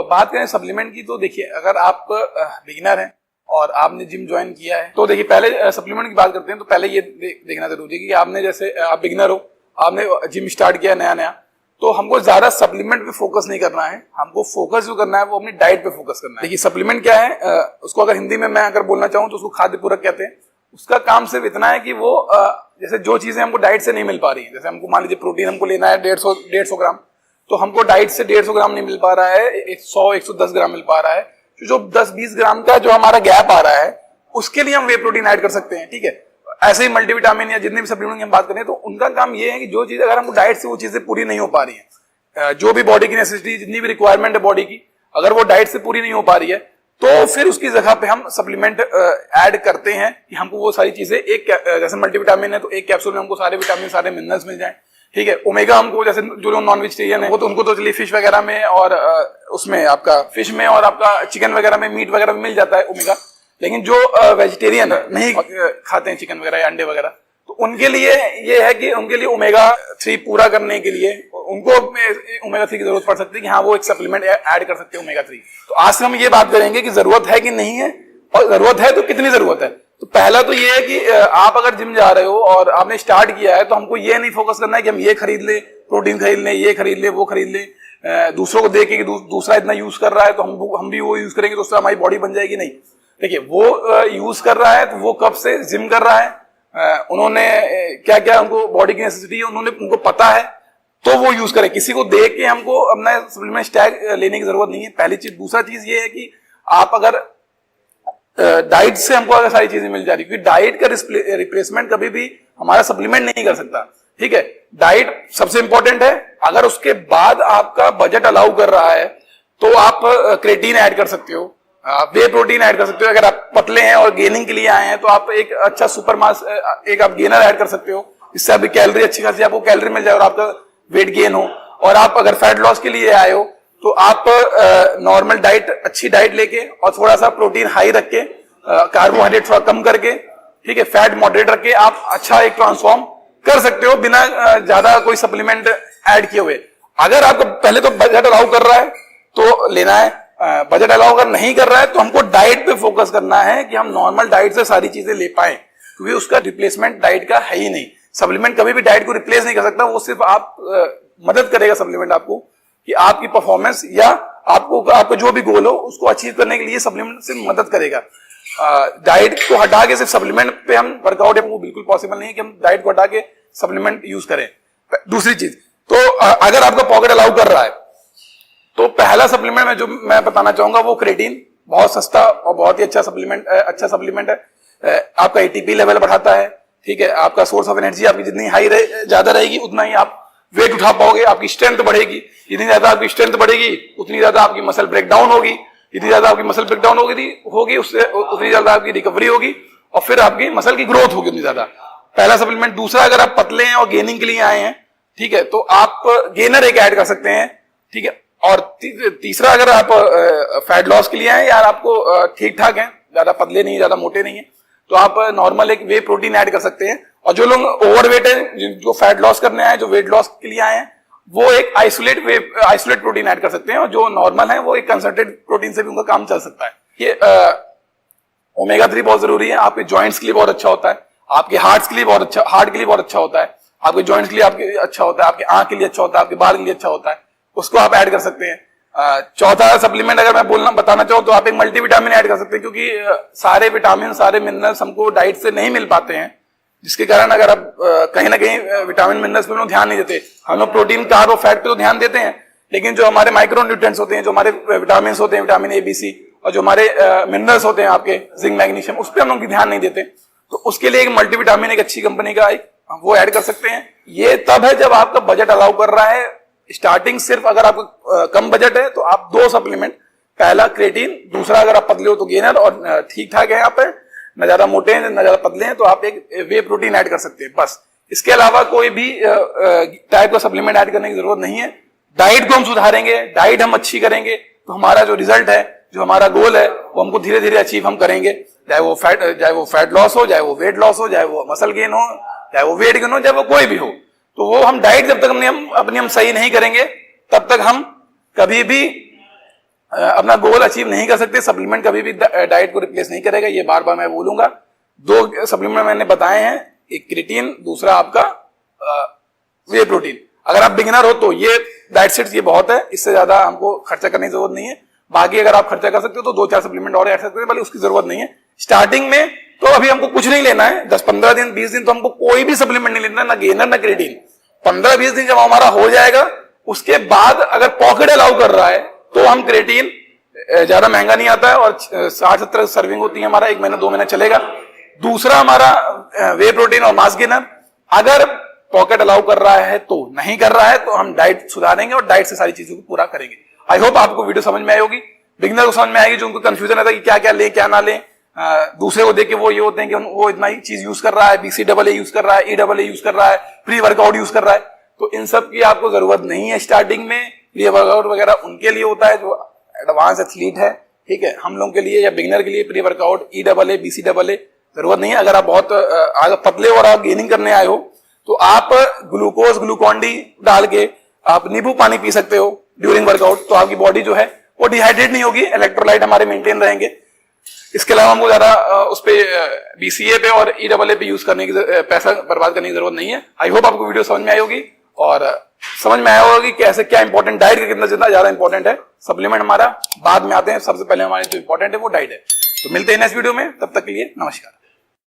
बात करें सप्लीमेंट की, तो देखिए अगर आप बिगिनर हैं और आपने जिम ज्वाइन किया है, तो देखिए पहले सप्लीमेंट की बात करते हैं तो पहले ये देखना जरूरी है कि आपने, जैसे आप बिगिनर हो, आपने जिम स्टार्ट किया नया नया, तो हमको ज्यादा सप्लीमेंट पे फोकस नहीं करना है। हमको फोकस जो करना है वो अपनी डाइट पे फोकस करना है। देखिए सप्लीमेंट क्या है, उसको अगर हिंदी में मैं अगर बोलना चाहूँ तो उसको खाद्य पूरक कहते हैं। उसका काम सिर्फ इतना है कि वो जैसे जो चीजें हमको डाइट से नहीं मिल पा रही है, जैसे हमको मान लीजिए प्रोटीन हमको लेना है 150 ग्राम, तो हमको डाइट से 150 ग्राम नहीं मिल पा रहा है, 100-110 ग्राम मिल पा रहा है। जो 10-20 ग्राम का जो हमारा गैप आ रहा है, उसके लिए हम वे प्रोटीन ऐड कर सकते हैं। ठीक है, ऐसे ही मल्टीविटामिन या जितने भी सप्लीमेंट की हम बात करें तो उनका काम ये है कि जो चीज अगर हमको डाइट से वो चीजें पूरी नहीं हो पा रही है, जो भी बॉडी की नेसेसिटी, जितनी भी रिक्वायरमेंट है बॉडी की, अगर वो डाइट से पूरी नहीं हो पा रही है, तो फिर उसकी जगह पे हम सप्लीमेंट ऐड करते हैं कि हमको वो सारी चीजें जैसे मल्टीविटामिन है तो एक कैप्सूल में हमको सारे विटामिन, सारे मिनरल्स मिल जाएं। ठीक है, ओमेगा हमको, जैसे जो लोग नॉन वेजिटेरियन है वो तो उनको तो चलिए फिश वगैरह में और उसमें आपका फिश में और आपका चिकन वगैरह में, मीट वगैरह में मिल जाता है ओमेगा। लेकिन जो वेजिटेरियन नहीं खाते हैं चिकन वगैरह या अंडे वगैरह, तो उनके लिए ये है कि उनके लिए ओमेगा 3 पूरा करने के लिए उनको ओमेगा 3 की जरूरत पड़ सकती है कि हाँ वो एक सप्लीमेंट ऐड कर सकते हैं ओमेगा 3। तो आज हम ये बात करेंगे कि जरूरत है कि नहीं है, और जरूरत है तो कितनी जरूरत है। तो पहला तो ये है कि आप अगर जिम जा रहे हो और आपने स्टार्ट किया है, तो हमको ये नहीं फोकस करना है कि हम ये खरीद ले, प्रोटीन खरीद ले, ये खरीद ले, वो खरीद ले, दूसरों को देख के कि दूसरा इतना यूज कर रहा है तो हम भी वो यूज करेंगे तो उससे हमारी बॉडी बन जाएगी। नहीं, देखिए वो यूज कर रहा है तो वो कब से जिम कर रहा है, उन्होंने क्या क्या उनको बॉडी की नेसेसिटी है उनको पता है, तो वो यूज करें। किसी को देख के हमको अपना सप्लीमेंट स्टैक लेने की जरूरत नहीं है, पहली चीज। दूसरा चीज ये है कि आप अगर डाइट से हमको अगर सारी चीजें मिल जा रही, क्योंकि डाइट का रिप्लेसमेंट कभी भी हमारा सप्लीमेंट नहीं कर सकता। ठीक है, डाइट सबसे इंपॉर्टेंट है। अगर उसके बाद आपका बजट अलाउ कर रहा है तो आप क्रेटीन ऐड कर सकते हो, वे प्रोटीन ऐड कर सकते हो। अगर आप पतले हैं और गेनिंग के लिए आए हैं तो आप एक अच्छा सुपर मास, एक आप गेनर ऐड कर सकते हो, इससे आपकी कैलोरी अच्छी खासी आपको कैलोरी मिल जाए और आपका वेट गेन हो। और आप अगर फैट लॉस के लिए आए हो तो आप नॉर्मल डाइट, अच्छी डाइट लेके और थोड़ा सा प्रोटीन हाई रख के, कार्बोहाइड्रेट थोड़ा कम करके, ठीक है, फैट मॉडरेट रख के आप अच्छा एक ट्रांसफॉर्म कर सकते हो बिना ज्यादा कोई सप्लीमेंट ऐड किए हुए। अगर आपको पहले तो बजट अलाउ कर रहा है तो लेना है, बजट अलाउ अगर नहीं कर रहा है तो हमको डाइट पे फोकस करना है कि हम नॉर्मल डाइट से सारी चीजें ले पाए, क्योंकि उसका रिप्लेसमेंट डाइट का है ही नहीं। सप्लीमेंट कभी भी डाइट को रिप्लेस नहीं कर सकता, वो सिर्फ आप मदद करेगा सप्लीमेंट आपको कि आपकी परफॉर्मेंस या आपको जो भी गोल हो उसको अचीव करने के लिए सप्लीमेंट सिर्फ मदद करेगा। डाइट को हटा के सिर्फ सप्लीमेंट पे हम वर्कआउट, हमको बिल्कुल पॉसिबल नहीं है कि हम डाइट को हटा के सप्लीमेंट यूज करें। दूसरी चीज, तो अगर आपका पॉकेट अलाउ कर रहा है तो पहला सप्लीमेंट जो मैं बताना चाहूंगा वो क्रेटीन, बहुत सस्ता और बहुत ही अच्छा सप्लीमेंट है। आपका एटीपी लेवल बढ़ाता है। ठीक है, आपका सोर्स ऑफ एनर्जी आपकी जितनी हाई ज्यादा रहेगी उतना ही आप वेट उठा पाओगे, आपकी स्ट्रेंथ बढ़ेगी। जितनी ज्यादा आपकी स्ट्रेंथ बढ़ेगी उतनी ज्यादा आपकी मसल ब्रेकडाउन होगी, जितनी ज्यादा आपकी मसल ब्रेकडाउन होगी उससे उतनी ज्यादा आपकी रिकवरी होगी और फिर आपकी मसल की ग्रोथ होगी उतनी ज्यादा। पहला सप्लीमेंट। दूसरा, अगर आप पतले हैं और गेनिंग के लिए आए हैं, ठीक है, तो आप गेनर एक ऐड कर सकते हैं। ठीक है, और तीसरा, अगर आप फैट लॉस के लिए आए यार, आपको ठीक ठाक है, ज्यादा पतले नहीं, ज्यादा मोटे नहीं है, तो आप नॉर्मल एक वे प्रोटीन ऐड कर सकते हैं। और जो लोग ओवरवेट है, जो फैट लॉस करने आए, जो वेट लॉस के लिए आए हैं, वो एक आइसोलेट प्रोटीन ऐड कर सकते हैं। और जो नॉर्मल है वो एक कंसंट्रेटेड प्रोटीन से भी उनका काम चल सकता है। ये ओमेगा 3 बहुत जरूरी है, आपके जॉइंट्स के लिए बहुत अच्छा होता है, आपके हार्ट के लिए बहुत अच्छा होता है, आपके जॉइंट्स के लिए आपके अच्छा होता है, आपके आंख के लिए अच्छा होता है, आपके बाल के लिए अच्छा होता है, उसको आप ऐड कर सकते हैं। चौथा सप्लीमेंट अगर मैं बताना चाहूँ तो आप एक मल्टीविटामिन ऐड कर सकते हैं, क्योंकि सारे विटामिन, सारे मिनरल्स हमको डाइट से नहीं मिल पाते हैं, जिसके कारण अगर आप कहीं ना कहीं विटामिन मिनरल्स पे ध्यान नहीं देते। हम लोग प्रोटीन, कार्ब और फैट पे तो ध्यान देते हैं, लेकिन जो हमारे माइक्रो न्यूट्रिएंट्स होते हैं, जो हमारे विटामिन होते हैं, विटामिन ए, बी, सी, और जो हमारे मिनरल्स होते हैं आपके जिंक, मैग्नीशियम, उस पर हम लोग ध्यान नहीं देते। तो उसके लिए एक मल्टीविटामिन, एक अच्छी कंपनी का वो ऐड कर सकते हैं। ये तब है जब आपका बजट अलाउ कर रहा है। स्टार्टिंग सिर्फ अगर आपका कम बजट है तो आप 2 सप्लीमेंट, पहला क्रेटीन, दूसरा अगर आप पतले हो तो गेनर, और ठीक ठाक है आप न ज्यादा मोटे हैं न ज्यादा पतले हैं तो आप एक वे प्रोटीन ऐड कर सकते हैं, बस। इसके अलावा कोई भी टाइप का सप्लीमेंट ऐड करने की जरूरत नहीं है। डाइट को हम सुधारेंगे, डाइट हम अच्छी करेंगे तो हमारा जो रिजल्ट है, जो हमारा गोल है, वो हमको धीरे धीरे अचीव हम करेंगे। चाहे वो फैट लॉस हो, चाहे वो वेट लॉस हो, चाहे वो मसल गेन हो, चाहे वो वेट गेन हो, चाहे वो कोई भी हो, तो वो हम डाइट जब तक अपनी हम सही नहीं करेंगे तब तक हम कभी भी अपना गोल अचीव नहीं कर सकते, सप्लीमेंट कभी भी डाइट को रिप्लेस नहीं करेगा, ये बार बार मैं बोलूंगा। 2 सप्लीमेंट मैंने बताए हैं, एक क्रिएटिन, दूसरा आपका वे प्रोटीन। अगर आप बिगिनर हो तो ये डाइट सेट्स ये बहुत है, इससे ज्यादा हमको खर्चा करने की जरूरत नहीं है। बाकी अगर आप खर्चा कर सकते हो तो 2-4 सप्लीमेंट और ऐड सकते हैं, भले उसकी जरूरत नहीं है। स्टार्टिंग में तो अभी हमको कुछ नहीं लेना है, 10-15 दिन 20 दिन तो हमको कोई भी सप्लीमेंट नहीं लेना, ना गेनर ना क्रिएटिन। 15-20 दिन जब हमारा हो जाएगा, उसके बाद अगर पॉकेट अलाउ कर रहा है तो हम क्रिएटिन, ज्यादा महंगा नहीं आता है और 60-70 सर्विंग होती है, हमारा 1 महीना 2 महीना चलेगा। दूसरा हमारा वे प्रोटीन और मास गेनर, अगर पॉकेट अलाउ कर रहा है तो नहीं कर रहा है तो हम डाइट सुधारेंगे और डाइट से सारी चीजों को पूरा करेंगे। आई होप आपको वीडियो समझ में आई होगी। बिगिनर को समझ में आएगी, जो उनको कंफ्यूजन रहता है कि क्या क्या लें क्या ना लें। दूसरे को देख के वो ये होते हैं कि वो इतना ही चीज यूज कर रहा है, BCAA यूज कर रहा है, EAA यूज कर रहा है, प्री वर्कआउट यूज कर रहा है, तो इन सब की आपको जरूरत नहीं है। स्टार्टिंग में प्री वर्कआउट वगैरह उनके लिए होता है जो एडवांस एथलीट है, ठीक है। हम लोग के लिए या बिगिनर के लिए प्री वर्कआउट, EAA, BCAA जरूरत नहीं है। अगर आप बहुत पतले और आप गेनिंग करने आए हो तो आप ग्लूकोज, ग्लूकॉन-डी डाल के आप नींबू पानी पी सकते हो ड्यूरिंग वर्कआउट, तो आपकी बॉडी जो है वो डिहाइड्रेट नहीं होगी, इलेक्ट्रोलाइट हमारे मेंटेन रहेंगे। इसके अलावा हमको ज्यादा उस पे BCA पे और EAA पे यूज करने की पैसा बर्बाद करने की जरूरत नहीं है। आई होप आपको वीडियो समझ में आई होगी और समझ में आया होगा कि कैसे क्या इंपॉर्टेंट, डाइट का कितना ज्यादा इंपॉर्टेंट है। सप्लीमेंट हमारा बाद में आते हैं, सबसे पहले हमारे जो इंपॉर्टेंट है वो डाइट है। तो मिलते हैं नेक्स्ट वीडियो में, तब तक के लिए नमस्कार।